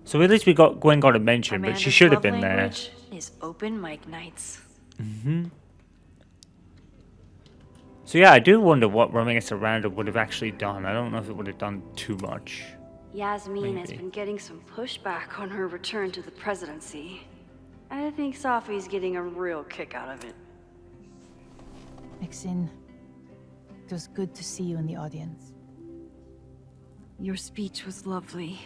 So at least we got Gwen got a mention, but she Amanda's should have love been there. language is open mic nights. So yeah, I do wonder what Romeo Saranda would have actually done. I don't know if it would have done too much. Yasmin has Maybe. been getting some pushback on her return to the presidency. I think Safi's getting a real kick out of it. Maxine, it was good to see you in the audience. Your speech was lovely.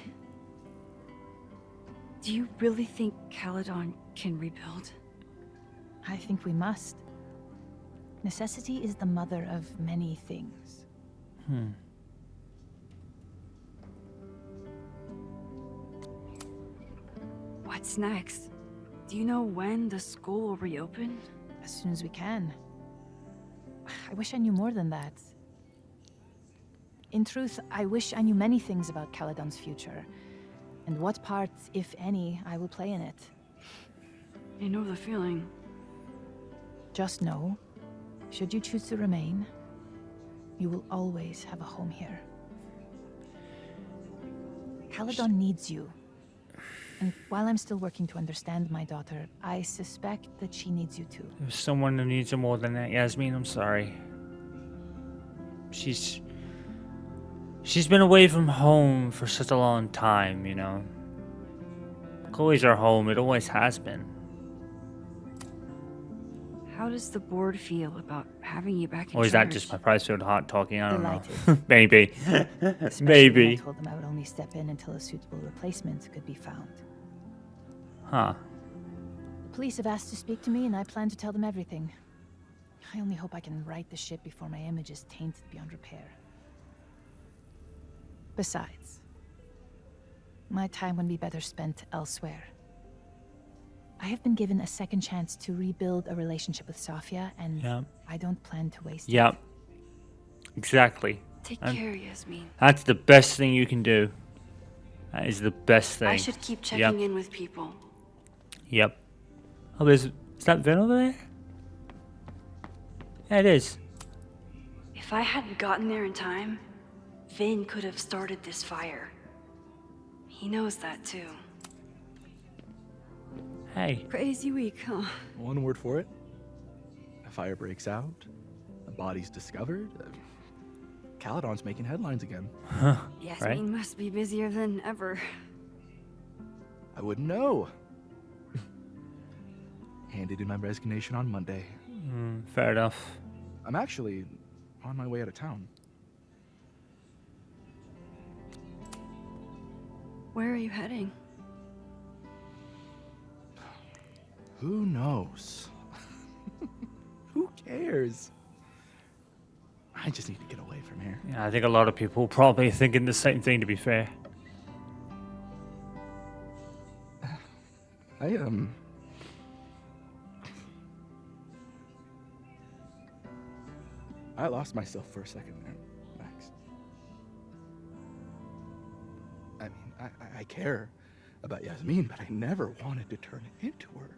Do you really think Caledon can rebuild? I think we must. Necessity is the mother of many things. What's next? Do you know when the school will reopen? As soon as we can. I wish I knew more than that. In truth, I wish I knew many things about Caledon's future, and what part, if any, I will play in it. I know the feeling. Just know, should you choose to remain, you will always have a home here. Caledon needs you. And while I'm still working to understand my daughter, I suspect that she needs you too. There's someone who needs her more than that, Yasmin. I'm sorry. She's been away from home for such a long time, you know. Chloe's our home. It always has been. How does the board feel about having you back in Or is that charge? just my Pricefield heart talking? I don't know. Delighted. Maybe. Especially Maybe. when I told them I would only step in until a suitable replacement could be found. Huh. The police have asked to speak to me, and I plan to tell them everything. I only hope I can right the ship before my image is tainted beyond repair. Besides, my time would be better spent elsewhere. I have been given a second chance to rebuild a relationship with Safia, and Yeah. I don't plan to waste Yeah. it. Exactly. Take I'm- care, Yasmin. That's the best thing you can do. That is the best thing. I should keep checking in with people. Yep. Oh, is that Vin over there? Yeah, it is. If I hadn't gotten there in time, Vin could have started this fire. He knows that too. Hey. Crazy week, huh? One word for it. A fire breaks out, a body's discovered. Caledon's making headlines again. Yasmin must be busier than ever. I wouldn't know. Handed in my resignation on Monday. Fair enough. I'm actually on my way out of town. Where are you heading? Who knows? Who cares? I just need to get away from here. Yeah, I think a lot of people probably thinking the same thing, to be fair. I lost myself for a second there, Max. I mean, I care about Yasmin, but I never wanted to turn it into her.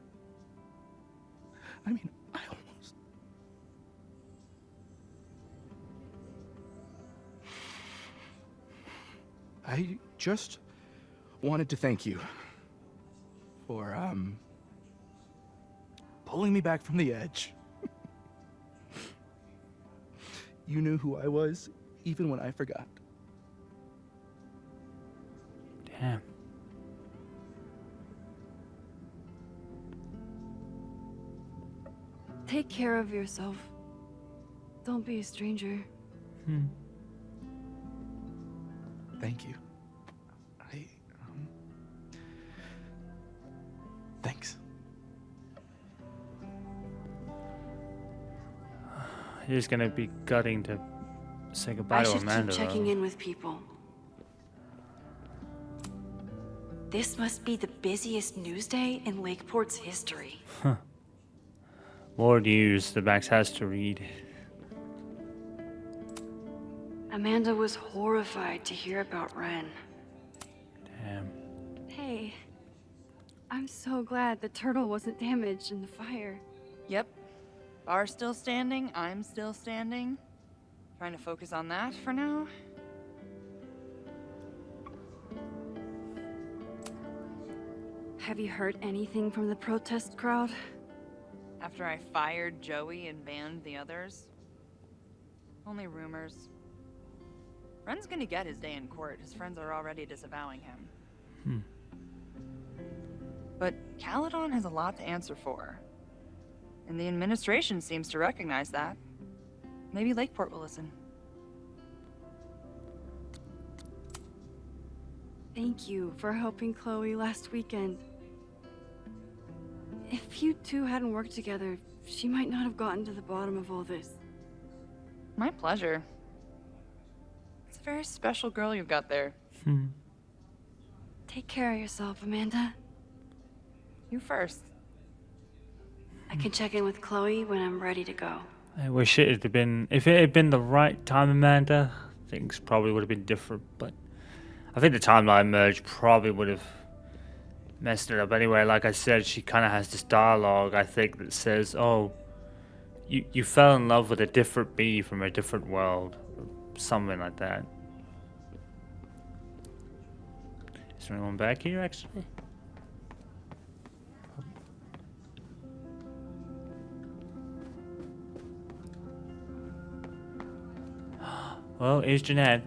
I mean, I almost... I just wanted to thank you for, pulling me back from the edge. You knew who I was, even when I forgot. Damn. Take care of yourself. Don't be a stranger. Thank you. Thanks. He's gonna be gutting to say goodbye I to should Amanda. keep checking though. in with people. This must be the busiest news day in Lakeport's history. More news the Max has to read. Amanda was horrified to hear about Ren. Damn. Hey, I'm so glad the turtle wasn't damaged in the fire. Yep. Bar's still standing, I'm still standing. Trying to focus on that for now. Have you heard anything from the protest crowd? After I fired Joey and banned the others? Only rumors. Ren's gonna get his day in court. His friends are already disavowing him. But Caledon has a lot to answer for. And the administration seems to recognize that. Maybe Lakeport will listen. Thank you for helping Chloe last weekend. If you two hadn't worked together, she might not have gotten to the bottom of all this. My pleasure. It's a very special girl you've got there. Take care of yourself, Amanda. You first. I can check in with Chloe when I'm ready to go. I wish it had been... If it had been the right time, Amanda, things probably would have been different, but... I think the timeline merge probably would have messed it up anyway. Like I said, she kind of has this dialogue, I think, that says, oh, you fell in love with a different me from a different world. Or something like that. Is there anyone back here, actually? Well, here's Jeanette.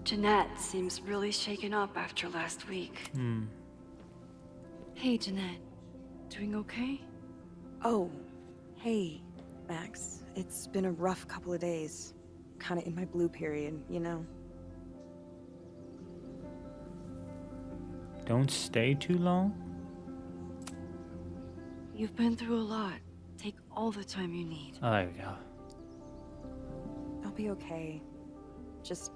Jeanette seems really shaken up after last week. Hey, Jeanette. Doing okay? Oh, hey, Max. It's been a rough couple of days. Kinda in my blue period, you know? Don't stay too long. You've been through a lot. Take all the time you need. Oh, there we go. I'll be okay. Just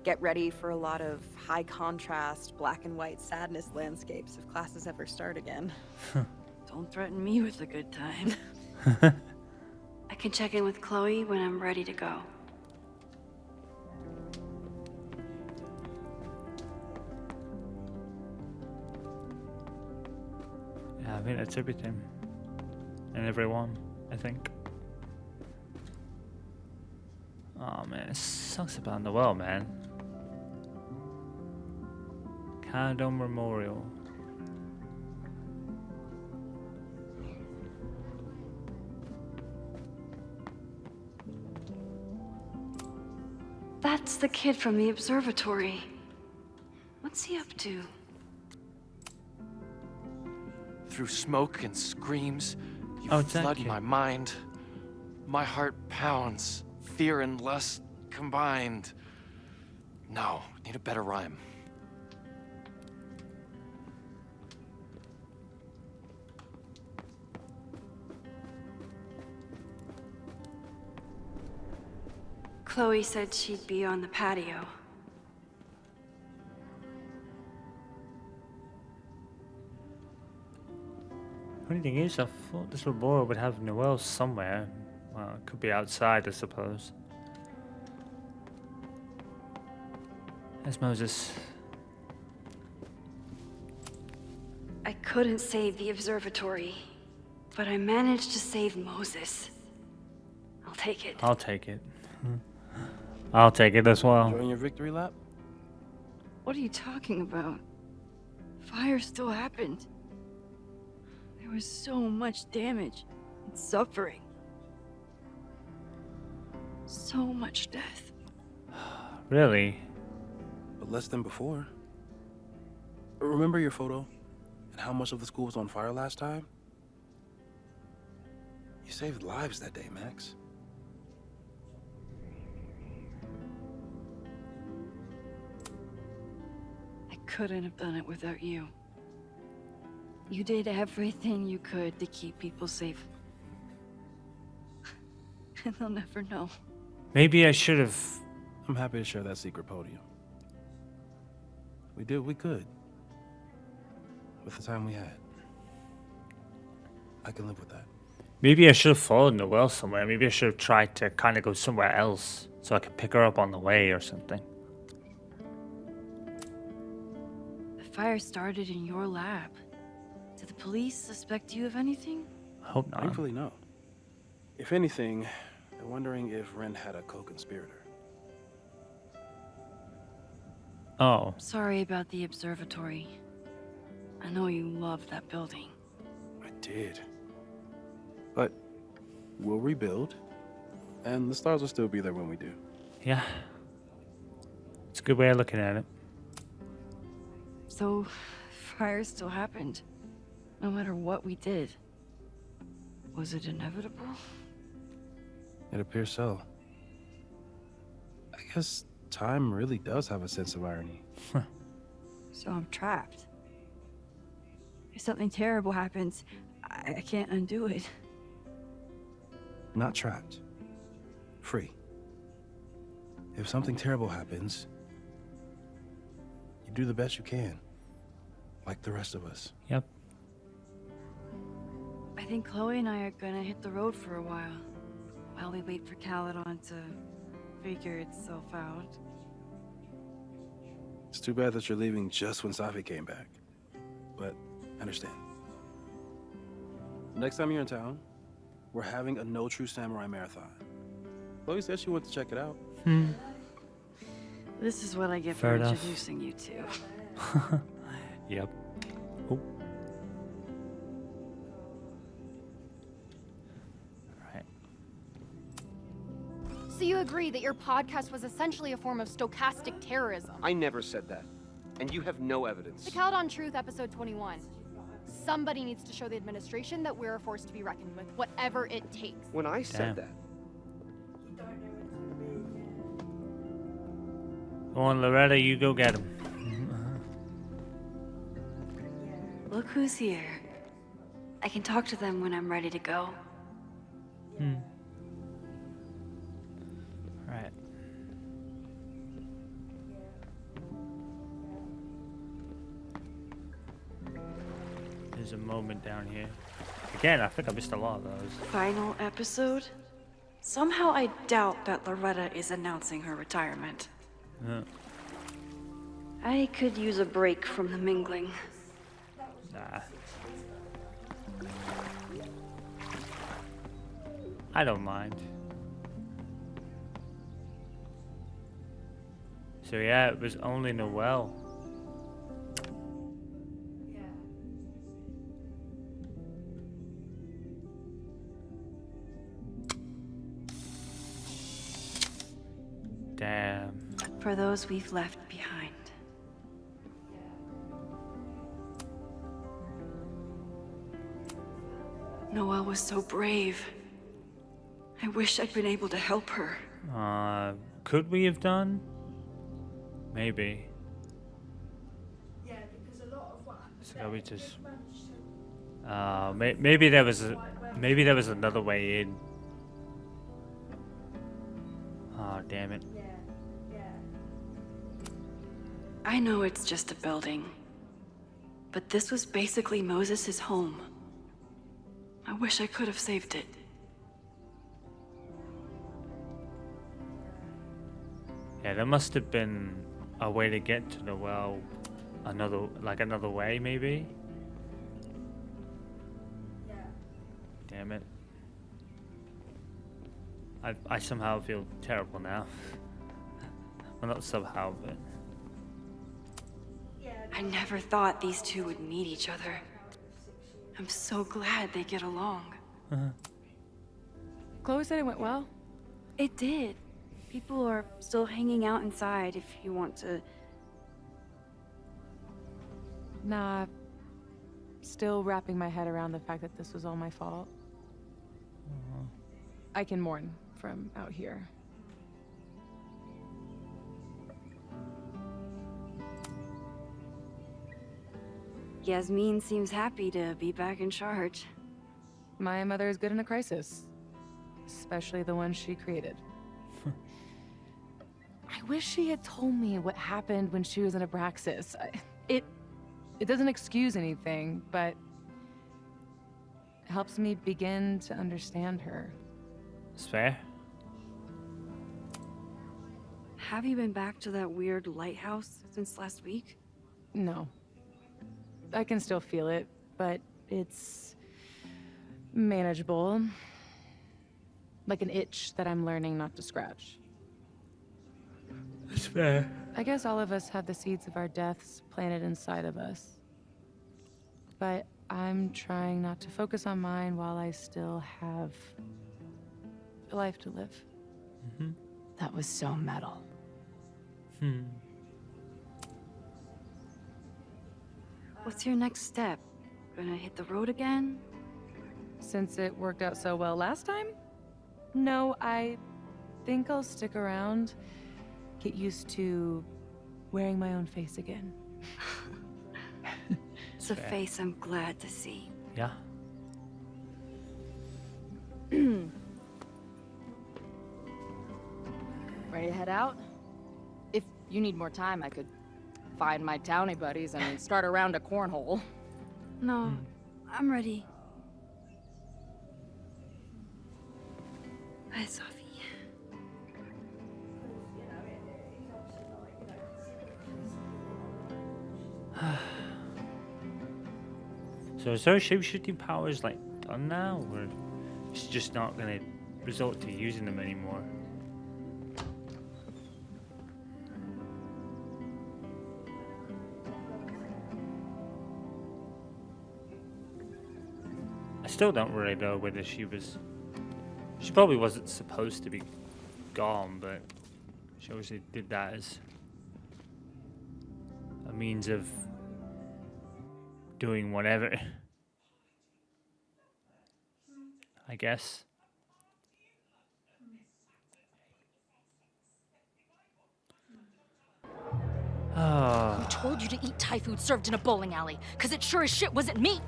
get ready for a lot of high contrast, black and white sadness landscapes if classes ever start again. Don't threaten me with a good time. I can check in with Chloe when I'm ready to go. Yeah, I think that's everything. And everyone, I think. Oh man, it sucks about the world, man. Caledon Memorial. That's the kid from the observatory. What's he up to? Through smoke and screams, you Oh, it's that flood kid. my mind. My heart pounds, fear and lust combined. No, need a better rhyme. Chloe said she'd be on the patio. Funny thing is, I thought this little boy would have Noelle somewhere. Well, it could be outside, I suppose. There's Moses. I couldn't save the observatory, but I managed to save Moses. I'll take it. I'll take it. I'll take it as well. Enjoying your victory lap? What are you talking about? Fire still happened. There was so much damage and suffering. So much death. Really? But less than before. Remember your photo? And how much of the school was on fire last time? You saved lives that day, Max. I couldn't have done it without you. You did everything you could to keep people safe. And they'll never know. Maybe I should have... I'm happy to share that secret podium. We did what we could. With the time we had. I can live with that. Maybe I should have followed Noelle somewhere. Maybe I should have tried to kind of go somewhere else so I could pick her up on the way or something. The fire started in your lab. Did the police suspect you of anything? I hope not. Thankfully, no. If anything, they're wondering if Ren had a co-conspirator. Oh. Sorry about the observatory. I know you love that building. I did. But we'll rebuild, and the stars will still be there when we do. Yeah. It's a good way of looking at it. So, fire still happened. No matter what we did. Was it inevitable? It appears so. I guess time really does have a sense of irony. So I'm trapped. If something terrible happens, I can't undo it. Not trapped. Free. If something terrible happens, you do the best you can. Like the rest of us. Yep. I think Chloe and I are gonna hit the road for a while we wait for Caledon to figure itself out. It's too bad that you're leaving just when Safi came back. But I understand. Next time you're in town, we're having a No True Samurai marathon. Chloe said she went to check it out. This is what I get Fair for enough. introducing you to. Yep. Oh. Alright. So you agree that your podcast was essentially a form of stochastic terrorism? I never said that. And you have no evidence. The Caledon Truth, episode 21. Somebody needs to show the administration that we're a force to be reckoned with, whatever it takes. When I Damn. said that, Go on, Loretta, you go get him. Look who's here. I can talk to them when I'm ready to go. Alright. There's a moment down here. Again, I think I missed a lot of those. Final episode? Somehow I doubt that Loretta is announcing her retirement. I could use a break from the mingling. Nah. I don't mind. So yeah, it was only Noelle. Damn. For those we've left behind. Noelle was so brave. I wish I'd been able to help her. Could we have done? Maybe. So we just. Maybe there was another way in. Oh, damn it. I know it's just a building, but this was basically Moses' home. I wish I could have saved it. Yeah, there must have been a way to get to the well, another way, maybe. Damn it. I somehow feel terrible now. Well, not somehow, but. I never thought these two would meet each other. I'm so glad they get along. Chloe said it went well. It did. People are still hanging out inside if you want to. Nah. Still wrapping my head around the fact that this was all my fault. I can mourn from out here. Yasmin seems happy to be back in charge. My mother is good in a crisis. Especially the one she created. I wish she had told me what happened when she was in Abraxas. It doesn't excuse anything, but helps me begin to understand her. It's fair. Have you been back to that weird lighthouse since last week? No. I can still feel it, but it's manageable. Like an itch that I'm learning not to scratch. It's fair. I guess all of us have the seeds of our deaths planted inside of us. But I'm trying not to focus on mine while I still have a life to live. Mm-hmm. That was so metal. What's your next step? Gonna hit the road again? Since it worked out so well last time? No, I think I'll stick around, get used to wearing my own face again. It's a face I'm glad to see. Yeah. Ready to head out? If you need more time, I could find my townie buddies and start a round of cornhole. No, I'm ready. Bye, Sophie. So is her shape-shifting powers like done now, or is she just not gonna resort to using them anymore? I still don't really know whether she was. She probably wasn't supposed to be gone, but she obviously did that as a means of doing whatever. I guess. Who told you to eat Thai food served in a bowling alley? Cause it sure as shit wasn't me!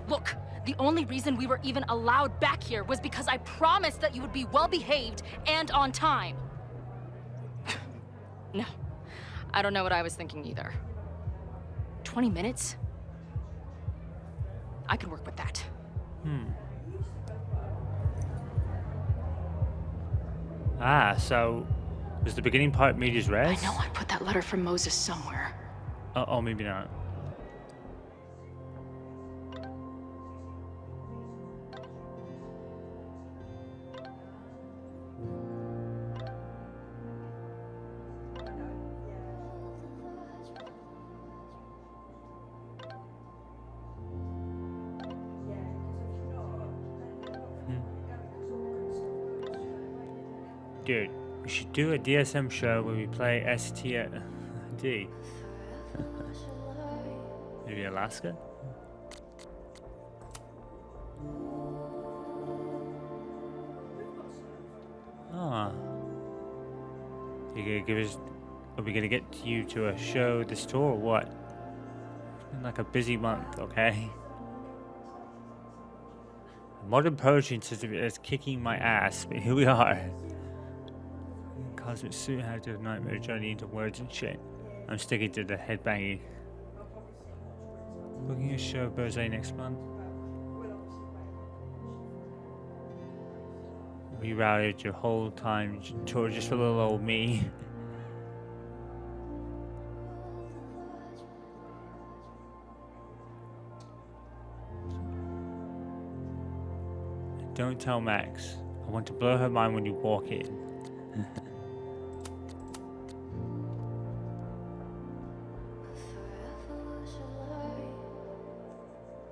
Look, the only reason we were even allowed back here was because I promised that you would be well-behaved and on time. No, I don't know what I was thinking either. 20 minutes? I can work with that. Ah, so was the beginning part made as res? I know I put that letter from Moses somewhere. Oh, maybe not. Dude, we should do a DSM show where we play STD. Maybe Alaska? Ah. You gonna give us? Are we gonna get you to a show this tour or what? It's been like a busy month, okay? Modern poetry is kicking my ass, but here we are. Cosmic suit had to have nightmare journey into words and shit. I'm sticking to the headbanging. Booking a show Thursday next month. Rerouted your whole time tour just for little old me. Don't tell Max. I want to blow her mind when you walk in.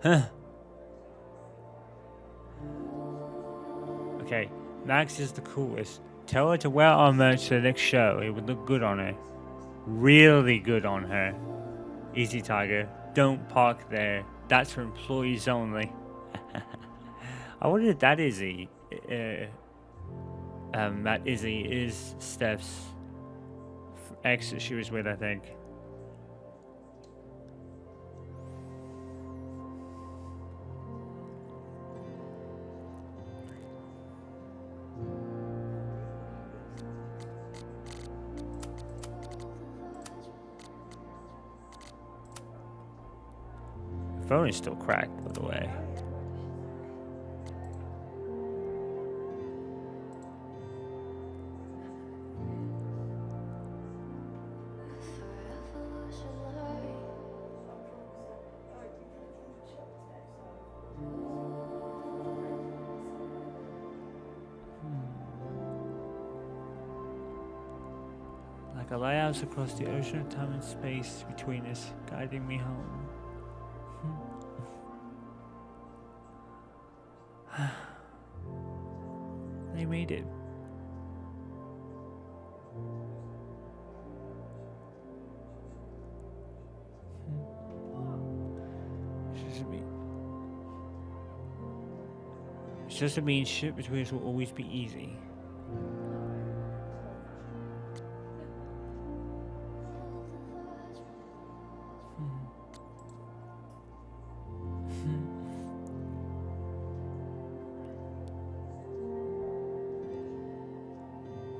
Huh. Okay, Max is the coolest. Tell her to wear our merch to the next show. It would look good on her. Really good on her. Easy, Tiger. Don't park there. That's for employees only. I wonder if that Izzy, that Izzy is Steph's ex that she was with, I think. The phone is still cracked, by the way. Like a lighthouse across the ocean of time and space between us, guiding me home. They made it. It doesn't mean shit between us will always be easy.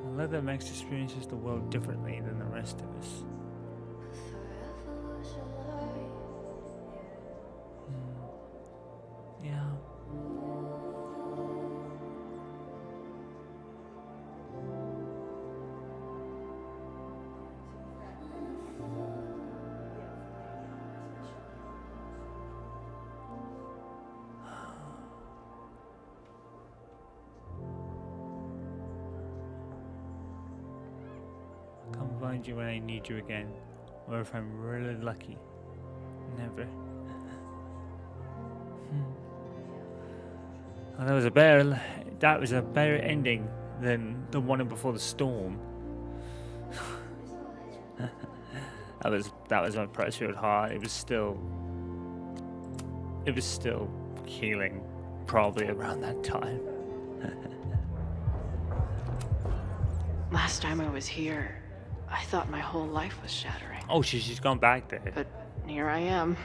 I love that Max experiences the world differently than the rest of us. Yeah. Come find you when I need you again, or if I'm really lucky. Never. Well, that was a better ending than the one before the storm. that was my Pressfield heart. It was still healing, probably around that time. Last time I was here, I thought my whole life was shattering. Oh, she's gone back there. But here I am,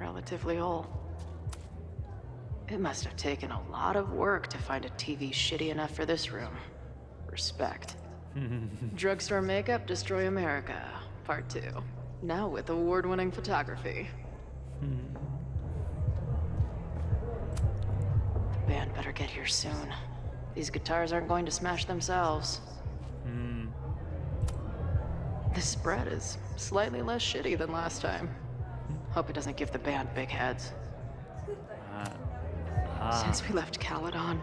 relatively whole. It must have taken a lot of work to find a TV shitty enough for this room. Respect. Drugstore makeup destroy America, part 2. Now with award-winning photography. The band better get here soon. These guitars aren't going to smash themselves. This spread is slightly less shitty than last time. Hope it doesn't give the band big heads. Since we left Caledon,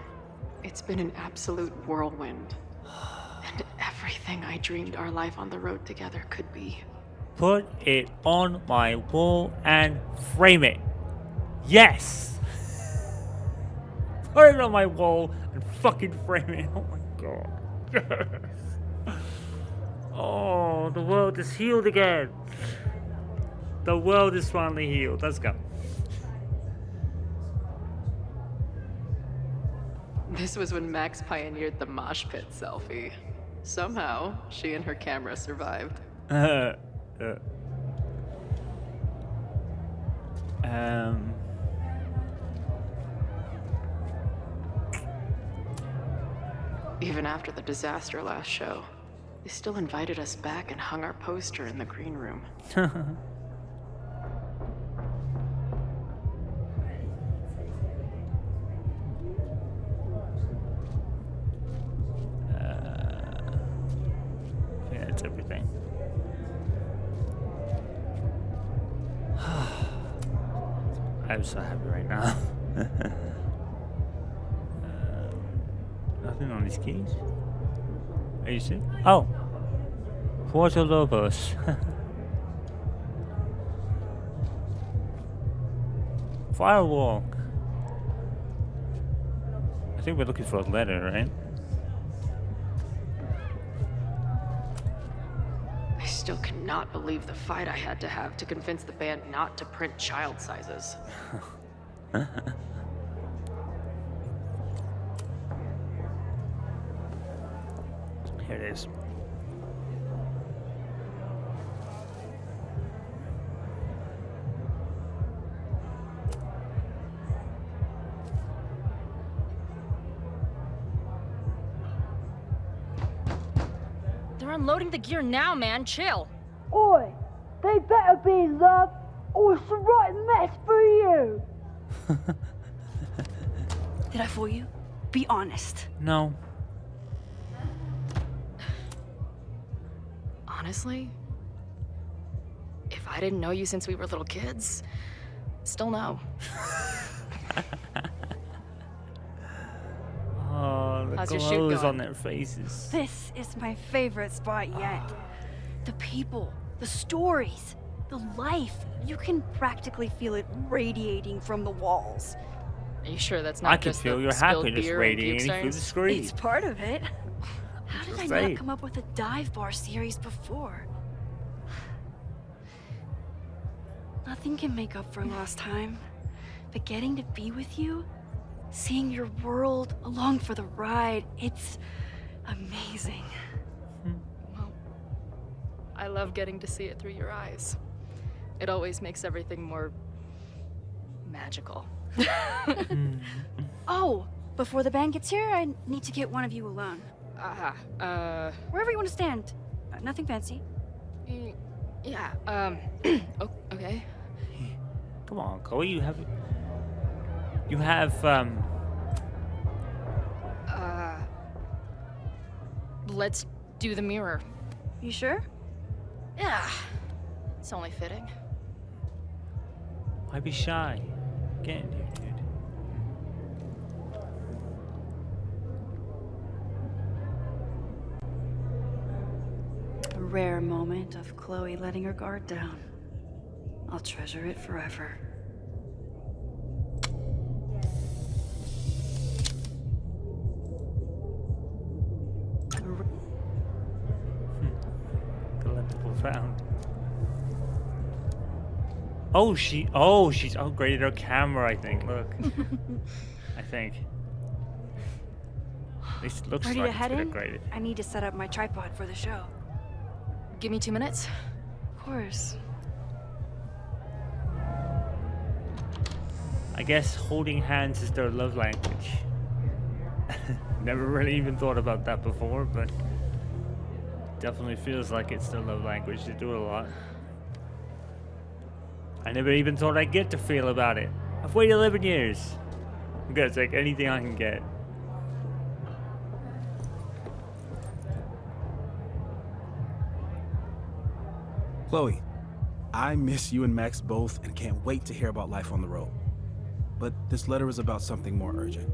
it's been an absolute whirlwind. And everything I dreamed our life on the road together could be. Put it on my wall and frame it. Yes! Put it on my wall and fucking frame it. Oh my god. Oh, the world is healed again. The world is finally healed. Let's go. This was when Max pioneered the mosh pit selfie. Somehow, she and her camera survived. Even after the disaster last show, they still invited us back and hung our poster in the green room. Yeah, that's everything. I'm so happy right now. Nothing on these keys. Are you see? Oh, Puerto Lobos. Firewalk. I think we're looking for a letter, right? I still cannot believe the fight I had to have to convince the band not to print child sizes. Here it is. They're unloading the gear now, man. Chill. Oi! They better be in love, or it's the right mess for you! Did I fool you? Be honest. No. Honestly, if I didn't know you since we were little kids, still no. Oh, the How's your shoot glows going? on their faces. This is my favorite spot yet. The people, the stories. The life. You can practically feel it radiating from the walls. Are you sure that's not I can just feel the your spilled happiness beer and puke radiating through the stains? screen. It's part of it. How did I Just not saying. come up with a dive bar series before? Nothing can make up for lost time, but getting to be with you, seeing your world along for the ride, it's amazing. Well, I love getting to see it through your eyes. It always makes everything more magical. Oh, before the band gets here, I need to get one of you alone. Wherever you want to stand. Nothing fancy. Yeah, okay. Come on, Chloe, you have Let's do the mirror. You sure? Yeah. It's only fitting. why be shy? Get in here, dude. A rare moment of Chloe letting her guard down. I'll treasure it forever. Collectible found. She's upgraded her camera, I think. Look. I think. At least it looks Ready like to head it's in? been upgraded. I need to set up my tripod for the show. Give me 2 minutes. Of course. I guess holding hands is their love language. Never really even thought about that before, but definitely feels like it's their love language. They do it a lot. I never even thought I'd get to feel about it. I've waited 11 years. I'm gonna take anything I can get. Chloe, I miss you and Max both and can't wait to hear about life on the road. But this letter is about something more urgent.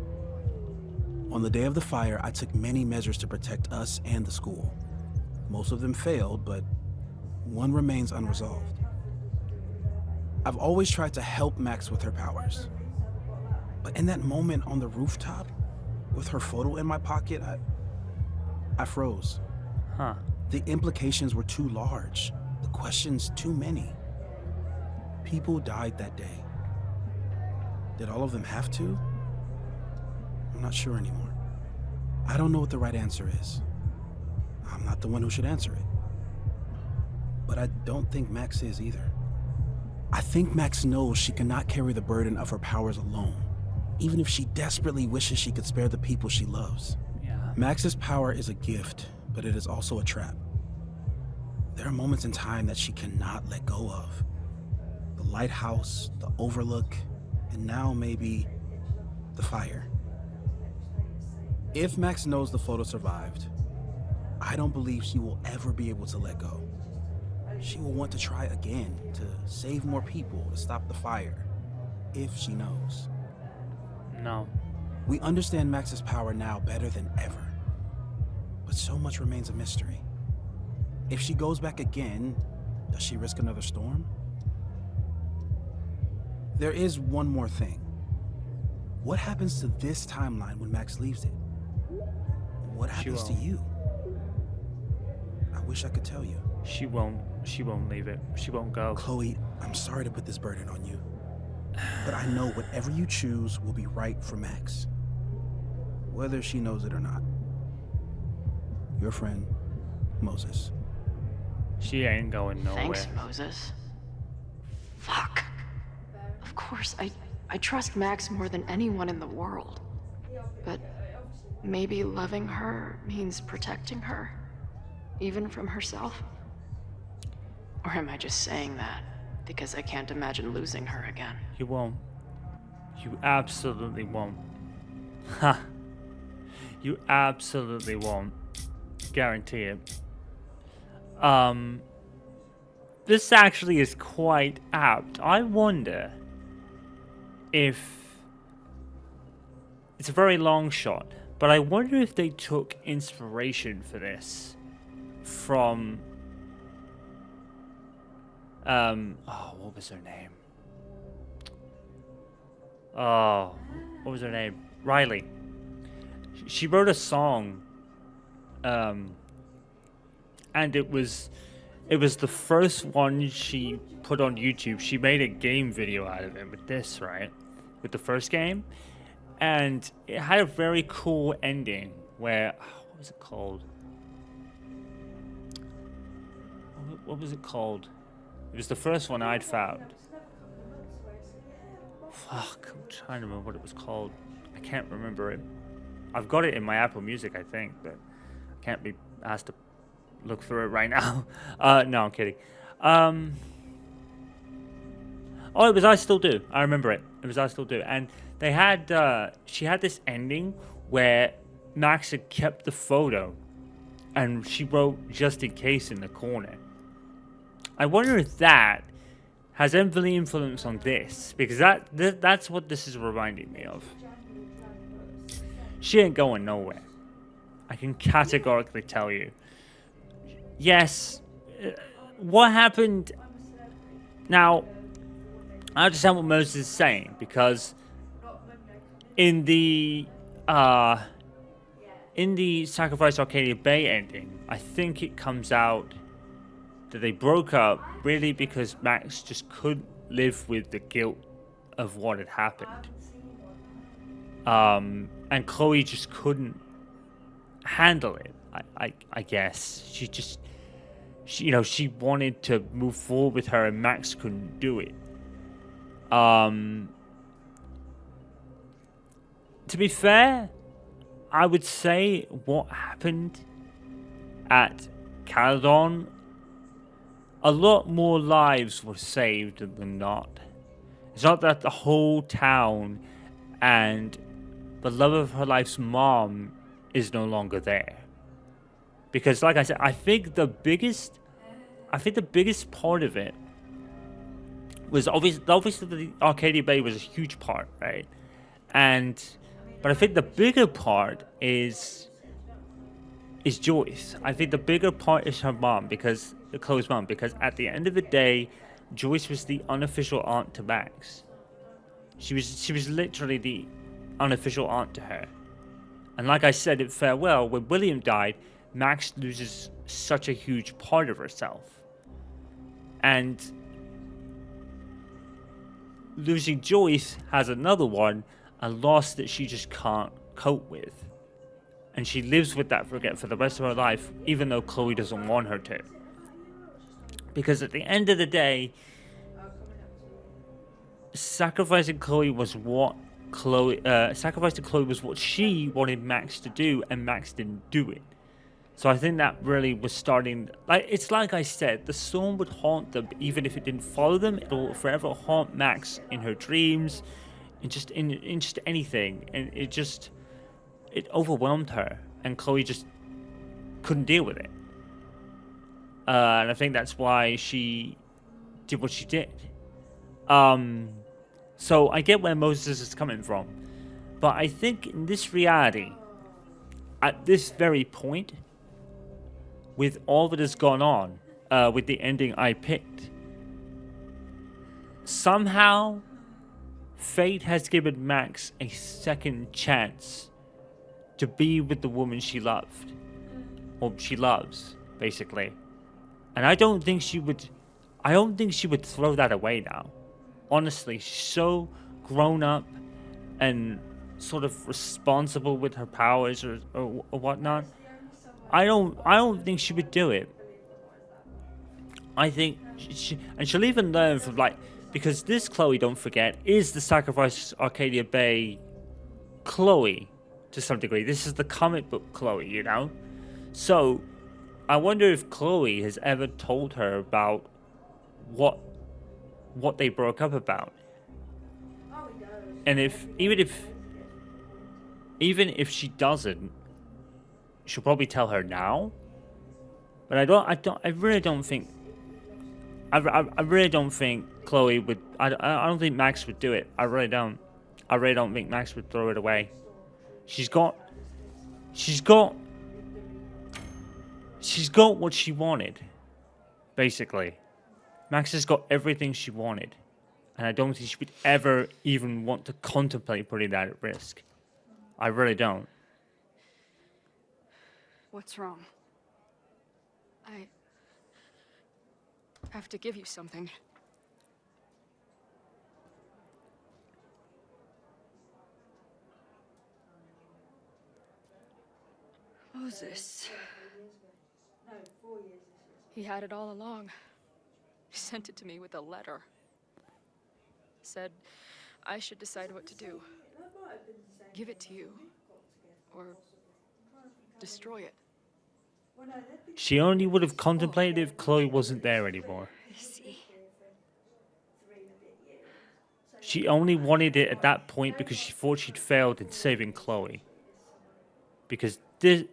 On the day of the fire, I took many measures to protect us and the school. Most of them failed, but one remains unresolved. I've always tried to help Max with her powers. But in that moment on the rooftop, with her photo in my pocket, I froze. Huh. The implications were too large. The questions too many. People died that day. Did all of them have to? I'm not sure anymore. I don't know what the right answer is. I'm not the one who should answer it. But I don't think Max is either. I think Max knows she cannot carry the burden of her powers alone, even if she desperately wishes she could spare the people she loves. Yeah. Max's power is a gift, but it is also a trap. There are moments in time that she cannot let go of. The lighthouse, the overlook, and now maybe the fire. If Max knows the photo survived, I don't believe she will ever be able to let go. She will want to try again, to save more people, to stop the fire, if she knows. No. We understand Max's power now better than ever, but so much remains a mystery. If she goes back again, does she risk another storm? There is one more thing. What happens to this timeline when Max leaves it? What happens to you? I wish I could tell you. She won't leave it. She won't go. Chloe, I'm sorry to put this burden on you, but I know whatever you choose will be right for Max, whether she knows it or not. Your friend, Moses. She ain't going nowhere. Thanks, Moses. Fuck. Of course, I trust Max more than anyone in the world. But maybe loving her means protecting her, even from herself? Or am I just saying that because I can't imagine losing her again? You won't. You absolutely won't. Ha! You absolutely won't. Guarantee it. This actually is quite apt. I wonder if it's a very long shot, but I wonder if they took inspiration for this from Oh, what was her name? Oh, what was her name? Riley. She wrote a song, and it was the first one she put on YouTube. She made a game video out of it with this, right? With the first game, and it had a very cool ending where, what was it called? What was it called? It was the first one I'd found. Fuck, I'm trying to remember what it was called. I can't remember it. I've got it in my Apple Music, I think, but I can't be asked to look through it right now. No, I'm kidding. Oh, it was I Still Do. I remember it. It was I Still Do. And they had, she had this ending where Max had kept the photo and she wrote "just in case" in the corner. I wonder if that has any influence on this, because that's what this is reminding me of. She ain't going nowhere. I can categorically tell you. Yes, what happened? Now, I understand what Moses is saying, because in the Sacrifice Arcadia Bay ending, I think it comes out that they broke up really because Max just couldn't live with the guilt of what had happened. And Chloe just couldn't handle it. I guess she wanted to move forward with her, and Max couldn't do it. To be fair, I would say what happened at Caledon, a lot more lives were saved than not. It's not that the whole town and the love of her life's mom is no longer there. Because like I said, I think the biggest part of it was obviously the Arcadia Bay was a huge part, right? But I think the bigger part is Joyce. I think the bigger part is her mom, because Chloe's mom, because at the end of the day, Joyce was the unofficial aunt to Max. She was literally the unofficial aunt to her. And like I said in Farewell, when William died, Max loses such a huge part of herself. And losing Joyce has another one, a loss that she just can't cope with. And she lives with that regret for the rest of her life, even though Chloe doesn't want her to. Because at the end of the day, sacrificing Chloe was what she wanted Max to do, and Max didn't do it. So I think that really was starting. It's like I said, the storm would haunt them, even if it didn't follow them. It'll forever haunt Max in her dreams, in just anything, and it overwhelmed her, and Chloe just couldn't deal with it. And I think that's why she did what she did. So I get where Moses is coming from. But I think in this reality, at this very point, with all that has gone on, with the ending I picked, somehow fate has given Max a second chance to be with the woman she loved. Or she loves, basically. And I don't think she would throw that away now. Honestly, she's so grown up and sort of responsible with her powers or whatnot. I don't think she would do it. I think she'll even learn from, because this Chloe, don't forget, is the Sacrifice Arcadia Bay Chloe to some degree. This is the comic book Chloe, you know? So I wonder if Chloe has ever told her about what they broke up about. And even if she doesn't, she'll probably tell her now. But I really don't think Chloe would. I don't think Max would do it. I really don't think Max would throw it away. She's got what she wanted, basically. Max has got everything she wanted. And I don't think she would ever even want to contemplate putting that at risk. I really don't. What's wrong? I have to give you something. Moses. He had it all along. He sent it to me with a letter. Said I should decide what to do. Give it to you. Or destroy it. She only would have contemplated if Chloe wasn't there anymore. I see. She only wanted it at that point because she thought she'd failed in saving Chloe. Because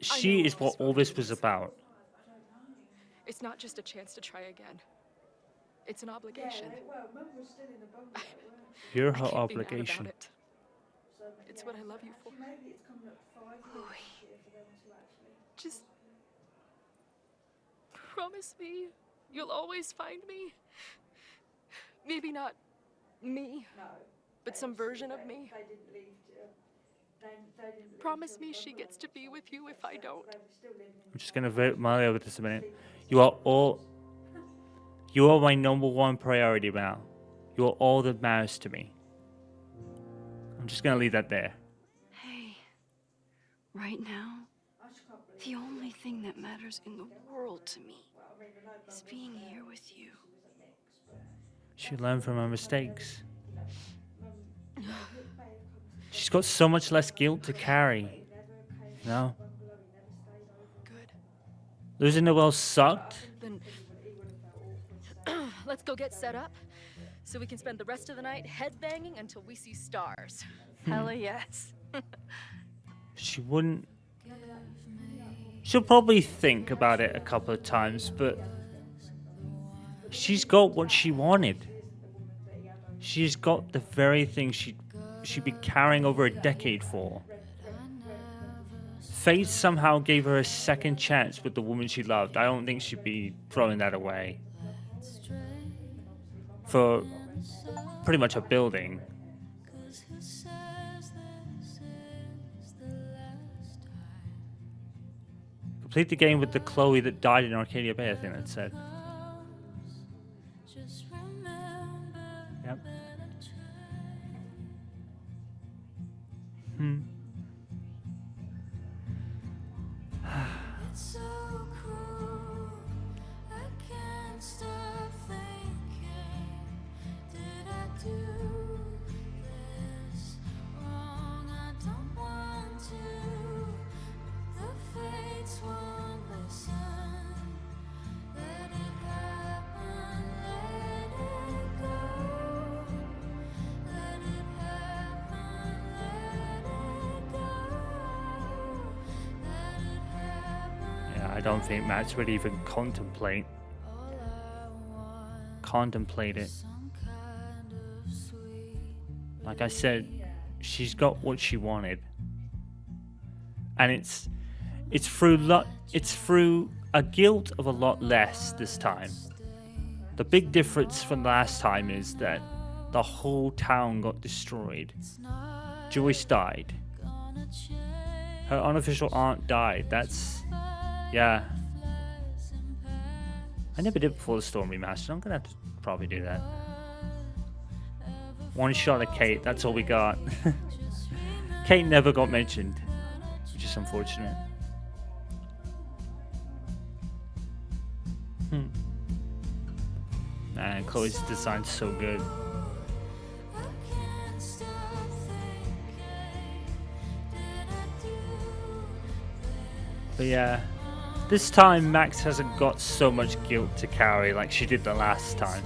she is what all this was about. It's not just a chance to try again. It's an obligation. You're I her can't be mad obligation. about it. It's what I love you for. Just promise me you'll always find me. Maybe not me, but some version of me. Promise me she gets to be with you if I don't. I'm just gonna vote Molly over this a minute. You are my number one priority now. You are all that matters to me. I'm just gonna leave that there. Hey, right now, the only thing that matters in the world to me is being here with you. She learned from her mistakes. She's got so much less guilt to carry. You know? Good. Losing Noelle sucked. Then let's go get set up so we can spend the rest of the night headbanging until we see stars. Hella yes. She wouldn't. She'll probably think about it a couple of times, but she's got what she wanted. She's got the very thing she'd been carrying over a decade for. Fate somehow gave her a second chance with the woman she loved. I don't think she'd be throwing that away. For pretty much a building. Complete the game with the Chloe that died in Arcadia Bay, I think that said. Yep. I don't think Max would even contemplate it. Like I said, she's got what she wanted, and it's through a guilt of a lot less this time. The big difference from last time is that the whole town got destroyed. Joyce died. Her unofficial aunt died. Yeah. I never did before the Storm remaster. I'm gonna have to probably do that. One shot at Kate, that's all we got. Kate never got mentioned, which is unfortunate. Man, Chloe's design's so good. But yeah. This time, Max hasn't got so much guilt to carry like she did the last time.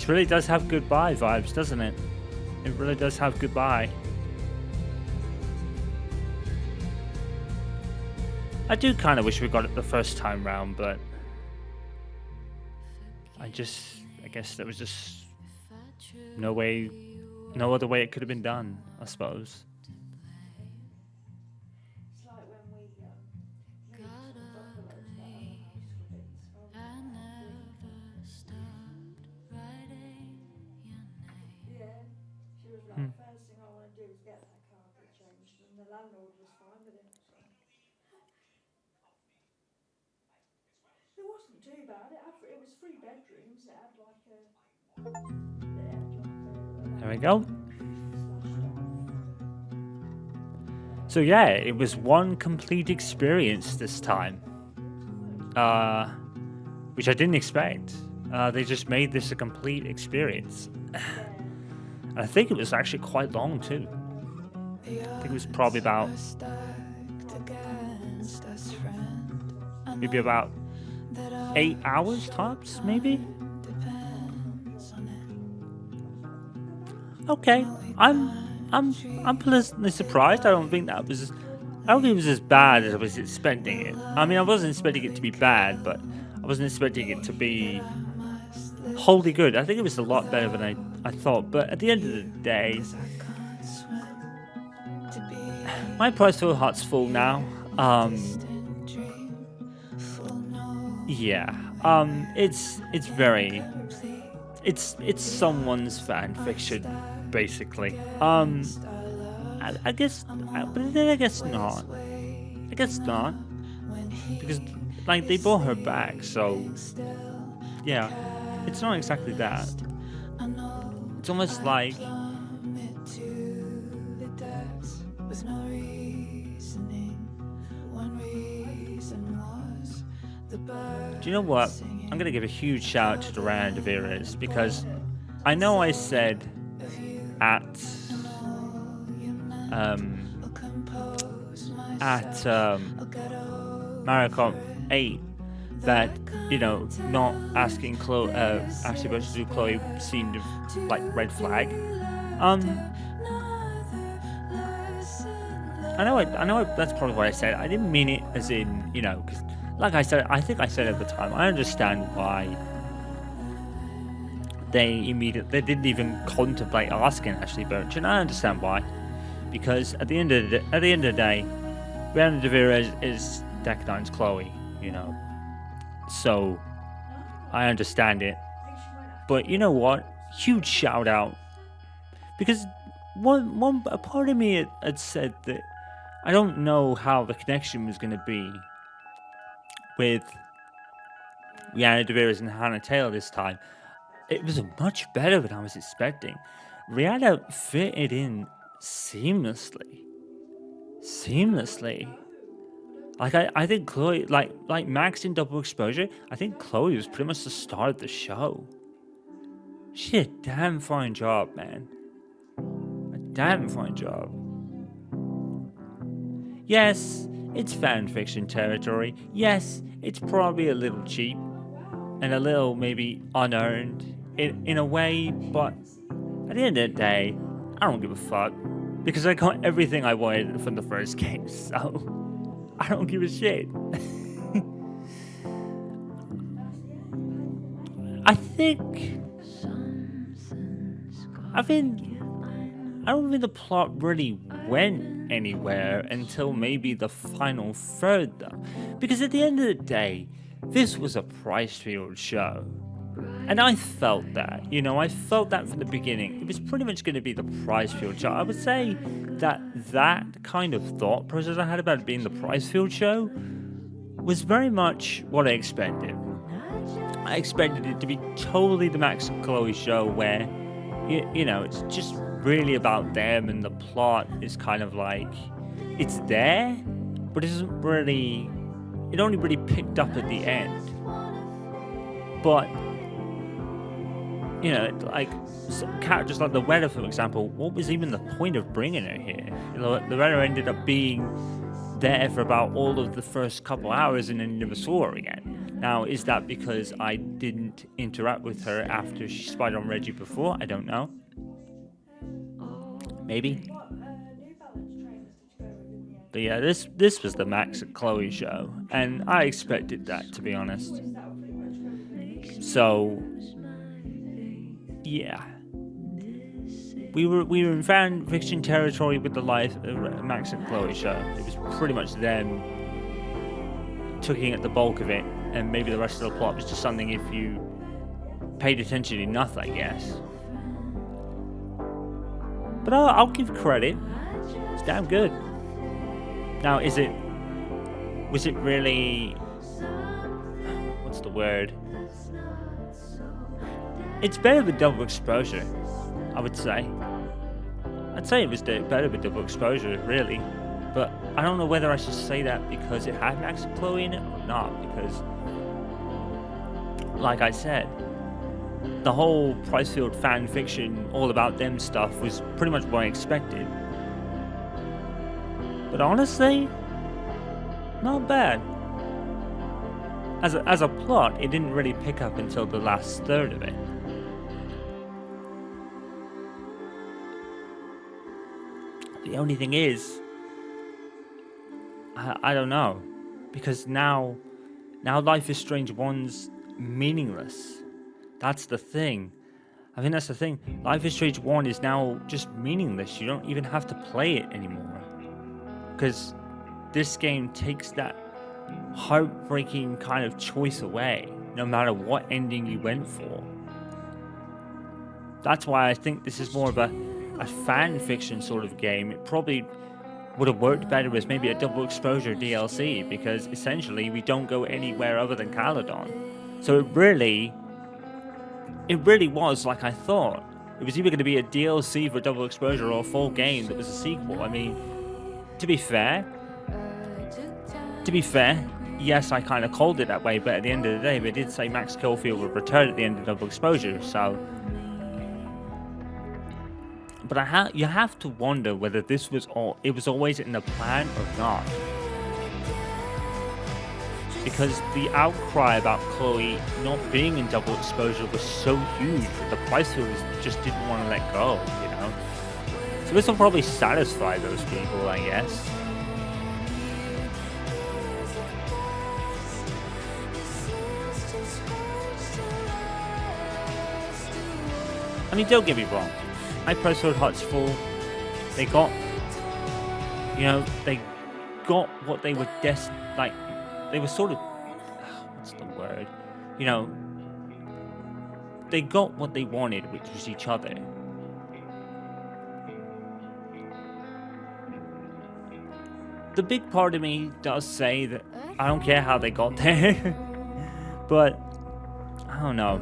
really does have goodbye vibes, doesn't it? It really does have goodbye. I do kind of wish we got it the first time round, but I guess there was just no other way it could have been done, I suppose. There we go. So yeah, it was one complete experience this time. Which I didn't expect. They just made this a complete experience. And I think it was actually quite long too. I think it was probably about maybe about 8 hours tops, maybe. Okay, I'm pleasantly surprised. I don't think it was as bad as I was expecting it. I mean, I wasn't expecting it to be bad, but I wasn't expecting it to be wholly good. I think it was a lot better than I thought. But at the end of the day, my prize-filled heart's full now. Yeah. It's someone's fan fiction, basically. I guess, but then I guess not. I guess not, because like they brought her back, so yeah, it's not exactly that. It's almost like do you know what? I'm gonna give a huge shout out to Duran de Veras, because I know I said at Mario Kart 8 that, you know, not asking Ashley Burch to do Chloe seemed like red flag. I know that's probably what I said. I didn't mean it as in, you know, because like I said, I think I said at the time, I understand why they didn't even contemplate asking Ashley Burch, and I understand why, because at the end of the day, Duran de Veras is Deck 9's Chloe, you know, so I understand it. But you know what? Huge shout out, because a part of me had said that I don't know how the connection was going to be with Rihanna de Veras and Hannah Taylor this time. It was much better than I was expecting. Rihanna fitted in seamlessly. Like I think Chloe, like Max in Double Exposure, I think Chloe was pretty much the star of the show. She did a damn fine job, man. A damn fine job. Yes, it's fan fiction territory. Yes, it's probably a little cheap and a little maybe unearned in a way, but at the end of the day, I don't give a fuck, because I got everything I wanted from the first game, so I don't give a shit. I don't think the plot really went anywhere until maybe the final third, though. Because at the end of the day, this was a Pricefield show. And I felt that, you know, I felt that from the beginning. It was pretty much going to be the Pricefield show. I would say that kind of thought process I had about it being the Pricefield show was very much what I expected. I expected it to be totally the Max and Chloe show where, you know, it's just really about them, and the plot is kind of like, it's there, but it only really picked up at the end. But, you know, like characters like the Weather, for example, what was even the point of bringing her here? You know, the Weather ended up being there for about all of the first couple hours and then never saw her again. Now, is that because I didn't interact with her after she spied on Reggie before? I don't know. Maybe. But yeah, this was the Max and Chloe show, and I expected that, to be honest. So, yeah. We were in fan fiction territory with the Max and Chloe show. It was pretty much them taking at the bulk of it, and maybe the rest of the plot was just something if you paid attention enough, I guess. But I'll give credit. It's damn good. Now, was it really, what's the word? It's better with double exposure, I would say. I'd say it was better with double exposure, really. But I don't know whether I should say that because it had Max and Chloe in it or not, because, like I said, the whole Pricefield fan fiction, all about them stuff was pretty much what I expected. But honestly, not bad. As a plot, it didn't really pick up until the last third of it. The only thing is, I don't know, because now Life is Strange 1's meaningless. That's the thing. I think that's the thing. Life is Strange 1 is now just meaningless. You don't even have to play it anymore. Because this game takes that heartbreaking kind of choice away, no matter what ending you went for. That's why I think this is more of a fan fiction sort of game. It probably would have worked better as maybe a double exposure DLC, because essentially we don't go anywhere other than Caledon. So it really was like I thought. It was either going to be a DLC for double exposure or a full game that was a sequel. I mean, to be fair, yes, I kind of called it that way, but at the end of the day, they did say Max Caulfield would return at the end of double exposure, so. But you have to wonder whether this was it was always in the plan or not. Because the outcry about Chloe not being in double exposure was so huge that the Pricefields just didn't want to let go, you know? So this will probably satisfy those people, I guess. I mean, don't get me wrong. My Pricefield Heart's full. They got what they were they were sort of, what's the word? You know, they got what they wanted, which was each other. The big part of me does say that I don't care how they got there, but I don't know.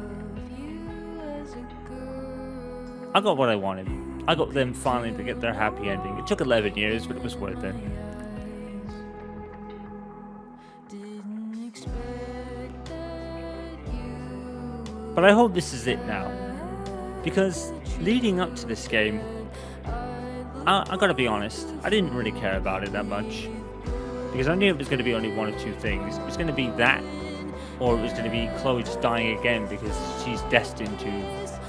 I got what I wanted. I got them finally to get their happy ending. It took 11 years, but it was worth it. But I hope this is it now. Because leading up to this game, I gotta be honest, I didn't really care about it that much. Because I knew it was going to be only one of two things. It was going to be that, or it was going to be Chloe just dying again because she's destined to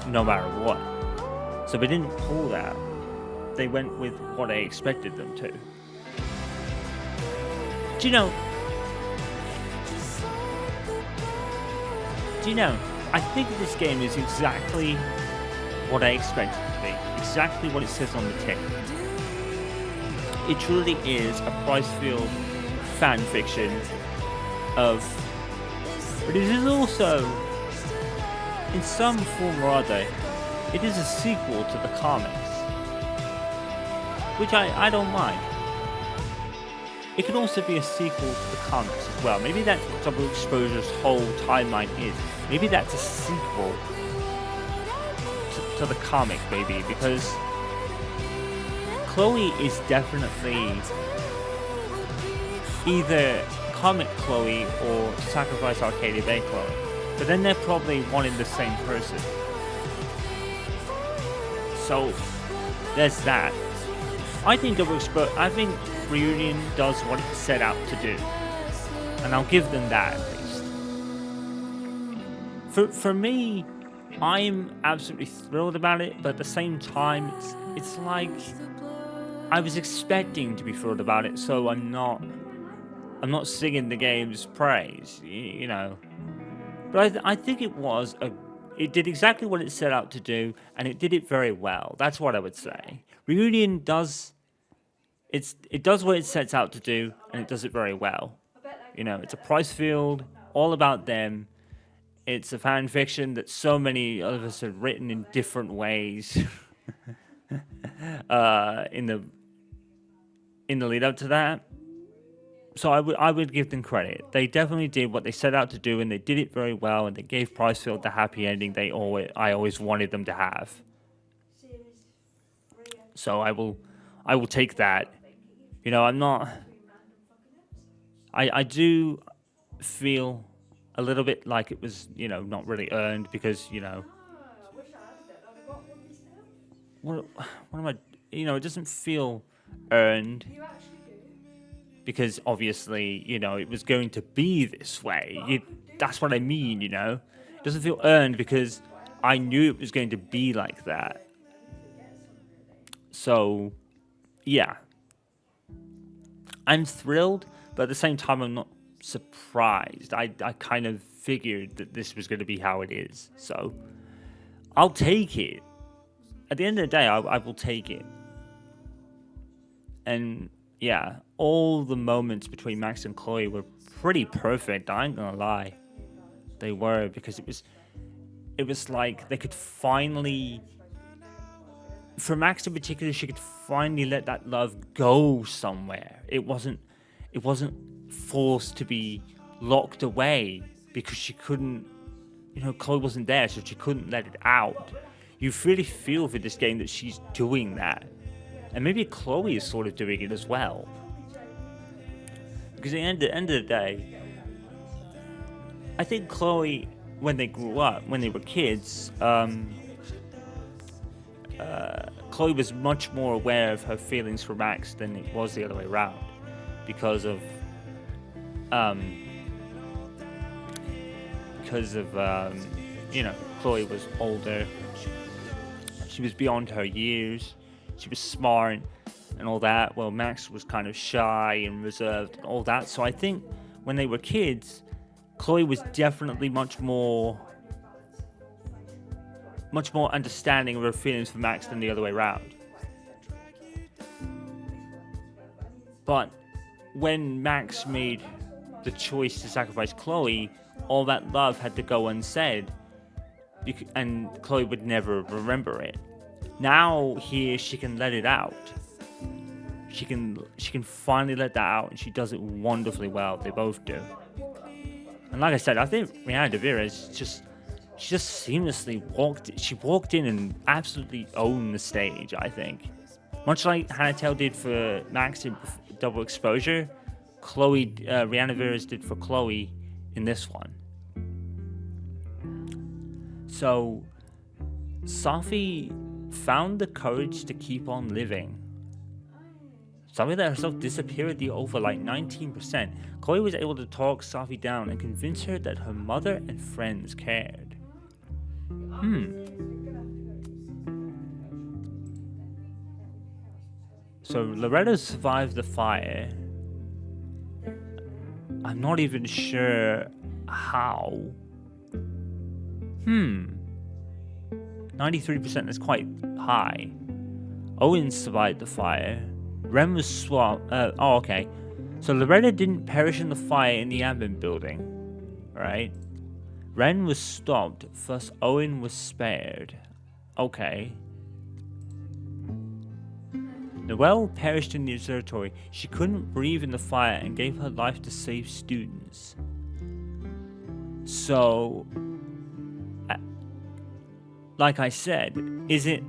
no matter what. So they didn't pull that. They went with what I expected them to. Do you know, I think this game is exactly what I expected it to be. Exactly what it says on the tin. It truly is a Pricefield fan fiction but it is also, in some form or other, it is a sequel to the comics. Which I don't mind. It can also be a sequel to the comics as well. Maybe that's what Double Exposure's whole timeline is. Maybe that's a sequel to the comic, maybe, because Chloe is definitely either comic Chloe or Sacrifice Arcadia Bay Chloe. But then they're probably one and the same person. So there's that. I think Reunion does what it set out to do. And I'll give them that at least. For me, I'm absolutely thrilled about it, but at the same time, it's like I was expecting to be thrilled about it, so I'm not singing the game's praise, you know. But I think it did exactly what it set out to do, and it did it very well. That's what I would say. Reunion does what it sets out to do, and it does it very well. You know, it's a Pricefield, all about them. It's a fan fiction that so many of us have written in different ways in the lead up to that. So I would give them credit. They definitely did what they set out to do, and they did it very well, and they gave Pricefield the happy ending I always wanted them to have. So I will take that. You know, I do feel a little bit like it was, you know, not really earned because, you know, what am I, you know, it doesn't feel earned because obviously, you know, it was going to be this way. That's what I mean, you know. It doesn't feel earned because I knew it was going to be like that. So, yeah. I'm thrilled, but at the same time, I'm not surprised. I kind of figured that this was going to be how it is. So, I'll take it. At the end of the day, I will take it. And, yeah, all the moments between Max and Chloe were pretty perfect. I ain't gonna lie. They were, because it was like they could finally... For Max in particular, she could finally let that love go somewhere. It wasn't forced to be locked away because she couldn't, you know, Chloe wasn't there, so she couldn't let it out. You really feel for this game that she's doing that. And maybe Chloe is sort of doing it as well. Because at the end of the day, I think Chloe, when they grew up, when they were kids, Chloe was much more aware of her feelings for Max than it was the other way around, because of you know, Chloe was older, she was beyond her years, she was smart and all that, while Max was kind of shy and reserved and all that. So I think when they were kids, Chloe was definitely much more understanding of her feelings for Max than the other way around. But when Max made the choice to sacrifice Chloe, all that love had to go unsaid, and Chloe would never remember it. Now here she can let it out. She can finally let that out, and she does it wonderfully well. They both do. And like I said, I think Rihanna DeVira is just seamlessly walked in and absolutely owned the stage, I think. Much like Hannah Telle did for Max in Double Exposure, Rihanna DeVira did for Chloe in this one. So, Safi found the courage to keep on living. Safi let herself disappear at the over like 19%. Chloe was able to talk Safi down and convince her that her mother and friends cared. So Loretta survived the fire. I'm not even sure how. 93% is quite high. Owen survived the fire. Ren was swapped. Okay. So Loretta didn't perish in the fire in the admin building. Right? Ren was stopped, thus Owen was spared. Okay. Noelle perished in the observatory. She couldn't breathe in the fire and gave her life to save students. So, like I said, is it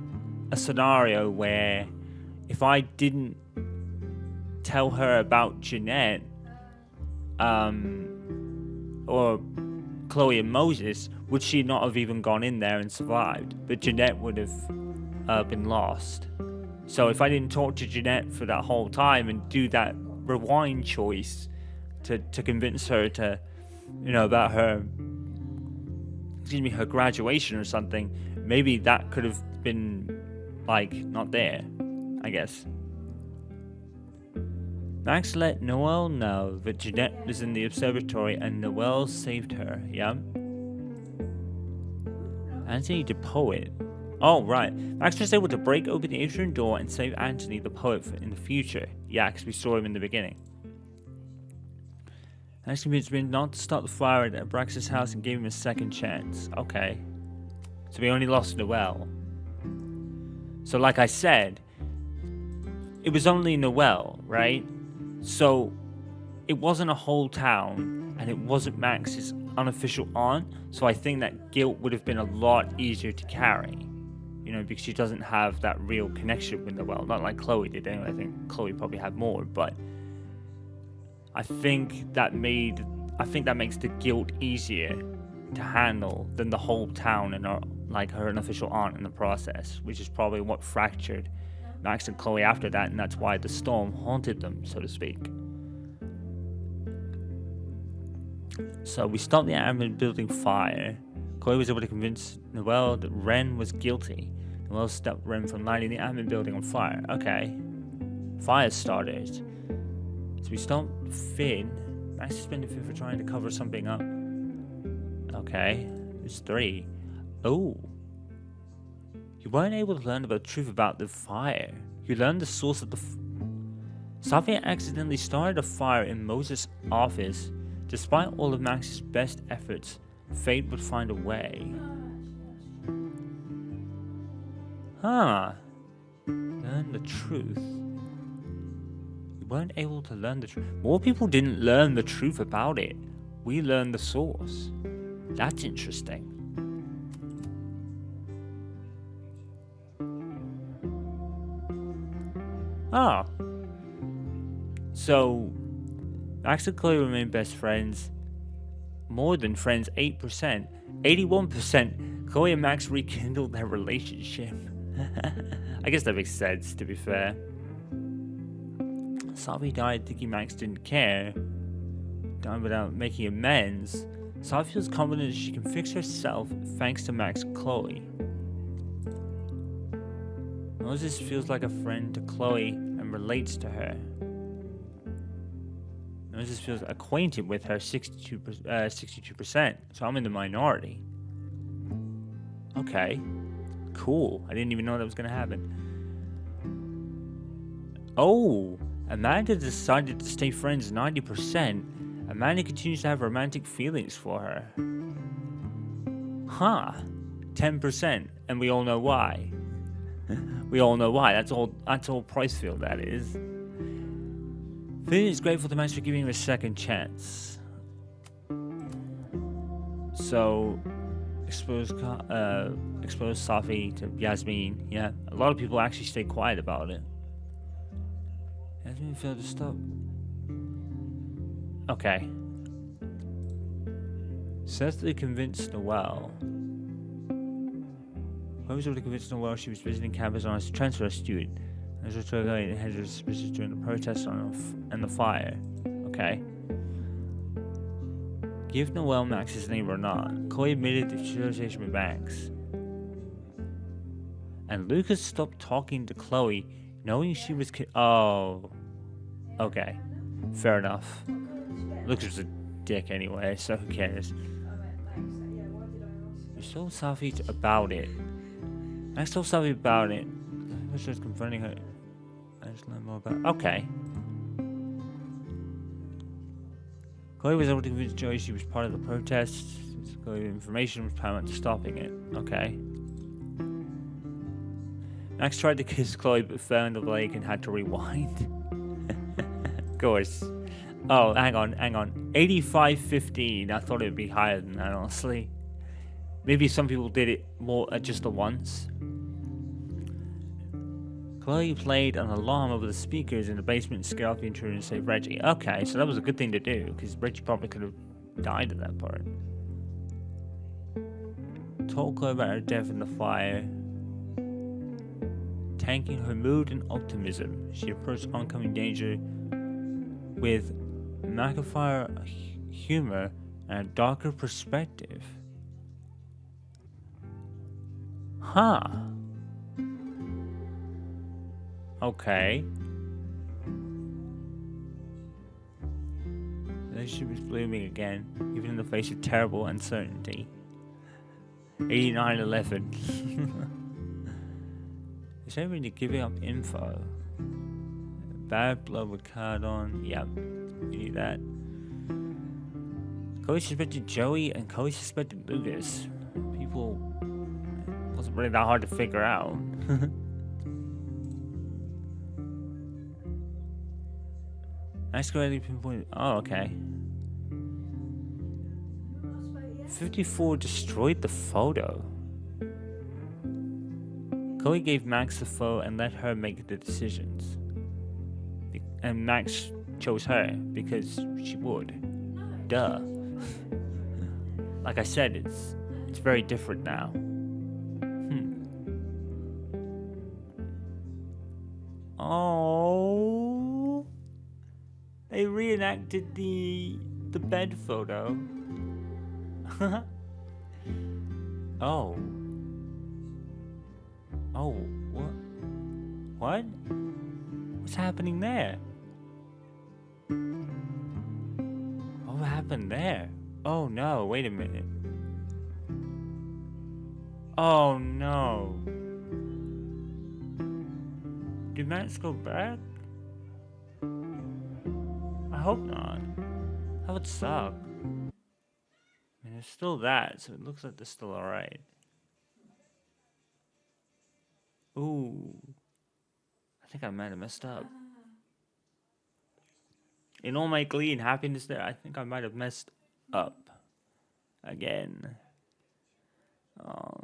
a scenario where if I didn't tell her about Jeanette, or Chloe and Moses, would she not have even gone in there and survived? But Jeanette would have been lost. So if I didn't talk to Jeanette for that whole time and do that rewind choice to convince her to, you know, about her, excuse me, her graduation or something, maybe that could have been, like, not there, I guess. Max let Noelle know that Jeanette was in the observatory and Noelle saved her, yeah? Anthony the poet. Oh, right. Max was able to break open the atrium door and save Anthony the poet in the future. Yeah, because we saw him in the beginning. Max convinced me not to start the fire at Abraxas' house and gave him a second chance. Okay. So we only lost Noelle. So like I said, it was only Noelle, right? So it wasn't a whole town, and it wasn't Max's unofficial aunt, so I think that guilt would have been a lot easier to carry. You know, because she doesn't have that real connection with Noelle. Not like Chloe did anyway. I think Chloe probably had more, but I think that makes the guilt easier to handle than the whole town and her unofficial aunt in the process, which is probably what fractured Max and Chloe after that, and that's why the storm haunted them, so to speak. So we stopped the admin building fire. Chloe was able to convince Noelle that Ren was guilty. Noelle stopped Ren from lighting the admin building on fire. Okay. Fire starters. So we stopped Finn. Max suspended Finn for trying to cover something up. Okay. There's 3. Oh. You weren't able to learn about the truth about the fire. You learned the source of the Safia accidentally started a fire in Moses' office. Despite all of Max's best efforts, fate would find a way. Huh. Learn the truth. You weren't able to learn the truth. More people didn't learn the truth about it. We learned the source. That's interesting. Ah. So, Max and Chloe remain best friends. More than friends, 8%. 81%. Chloe and Max rekindled their relationship. I guess that makes sense, to be fair. Safi died thinking Max didn't care. Died without making amends. Safi feels confident that she can fix herself thanks to Max and Chloe. Moses feels like a friend to Chloe and relates to her. Moses feels acquainted with her 62%, so I'm in the minority. Okay, cool. I didn't even know that was going to happen. Oh, Amanda decided to stay friends 90%. Amanda continues to have romantic feelings for her. Huh, 10%, and we all know why. We all know why. That's all Pricefield, that is. Finn is grateful to Max for giving him a second chance. So, expose Safi to Yasmin. Yeah, a lot of people actually stay quiet about it. Yasmin failed to stop. Okay. Successfully convinced Noelle. I was able to convince Noelle she was visiting campus on a transfer student. As a tour guide had suspicious during the protest and the fire. Okay. Give Noelle Max's name or not. Chloe admitted the association with Max. And Lucas stopped talking to Chloe, knowing she was oh. Okay. Fair enough. Lucas was a dick anyway, so who cares? You told Safi about it. Max told Safi about it. I was just confronting her. I just learned more about. Okay. Chloe was able to convince Joey she was part of the protest. Chloe's information was paramount to stopping it. Okay. Max tried to kiss Chloe but fell in the lake and had to rewind. Of course. Oh, hang on. 85-15. I thought it would be higher than that, honestly. Maybe some people did it more just the once. Chloe played an alarm over the speakers in the basement and scared off the intruder and saved Reggie. Okay, so that was a good thing to do, because Reggie probably could have died at that part. Told Chloe about her death in the fire. tanking her mood and optimism. She approached oncoming danger with magnifier humor and a darker perspective. Huh. Okay. The relationship is blooming again, even in the face of terrible uncertainty. 8911. Is there really giving up info? Bad blood with card on. Yep. We need that. Chloe suspected Joey and Chloe suspected Lucas. People. It wasn't really that hard to figure out. Accurately pinpointed. Oh, okay. 54 destroyed the photo. Chloe gave Max the photo and let her make the decisions. And Max chose her because she would. Duh. Like I said, it's very different now. Oh. They reenacted the bed photo. Oh. Oh, what? What? What's happening there? What happened there? Oh no, wait a minute. Oh no. Did Max go back? I hope not. That would suck. I mean, there's still that, so it looks like they're still alright. Ooh. I think I might have messed up. In all my glee and happiness there, I think I might have messed up. Again. Oh